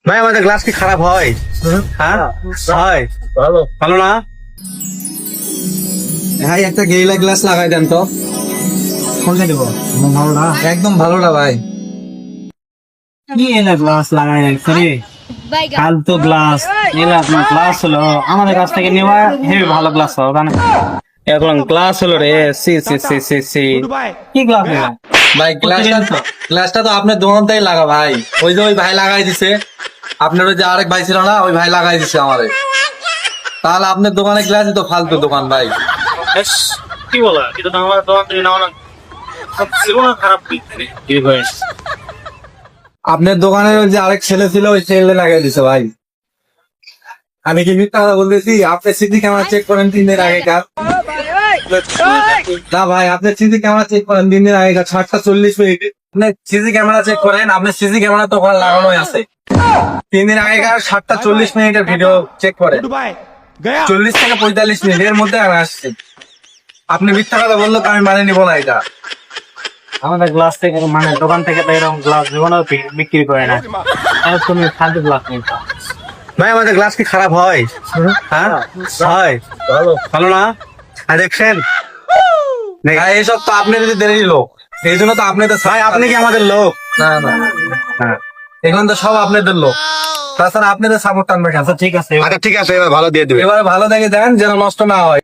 ভাই আমাদের গ্লাস কি খারাপ হয়? হ্যাঁ হয়। ভালো ভালো না? ভাই একটা গেরিলা গ্লাস লাগাই দেন তো। কোনটা দেবো? ভালোটা একদম ভালোটা ভাই। কি এলা গ্লাস লাগাই রাখছে রে? ফালতু গ্লাস এলা আপনার গ্লাস হলো আমাদের কাছ থেকে নেওয়া হেভি ভালো গ্লাস হলো কারণ এখন গ্লাস হলো রে সি সি সি সি সি কি গ্লাস এলা? ভাই গ্লাসটা তো আপনার দোকান থেকে লাগা ভাই। ওই যে ওই ভাই লাগাই দিছে, আপনার ওই যে আরেক ভাই ছিল না, ওই ভাই লাগাই দিছে আমারে। তাহলে আপনার দোকানে গ্লাসই তো ফালতু দোকান ভাই। এস, কি বলা এটা তো আমার দোকান থেকে নেওয়া না জীবন খারাপ কি ভাই আপনার দোকানের ওই যে আরেক ছেলে ছিল, ওই ছেলে লাগাই দিছে ভাই। আমি কি মিথ্যা কথা বলতেছি? আপনি সিসি ক্যামেরা চেক করেন 3 দিন আগেকার। না ভাই, আপনি সিসি ক্যামেরা চেক করেন 3 দিন আগেকার 7:40 আপনি সিসি ক্যামেরা চেক করেন, আপনার সিসি ক্যামেরা তো ওখানে লাগানোই আছে। 3 দিন আগেকার 7:40 ভিডিও চেক করেন, 40 থেকে 45 এর মধ্যে আমি আসছি। আপনি মিথ্যা কথা বললে তো আমি মানে নিব না এটা। আমাদের গ্লাস থেকে মানে দোকান থেকে তো এরকম গ্লাস জীবনেও বিক্রি করে না আর তুমি ফালতু গ্লাস নিতে ভাই আমাদের গ্লাস কি খারাপ হয়? হ্যাঁ হয়। ভালো ভালো না? আর দেখছেন ভাই, এইসব তো আপনি যদি দেরি লোক, এই জন্য তো আপনি তো ভাই আপনি কি আমাদের লোক? না না, হ্যাঁ এখন তো সব আপনাদের লোক। তাছাড়া আপনাদের সাপোর্ট টানবে কেন? আচ্ছা ঠিক আছে আচ্ছা ঠিক আছে এবার ভালো দিয়ে দিবে এবারে ভালো দেখে দেন যেন নষ্ট না হয়।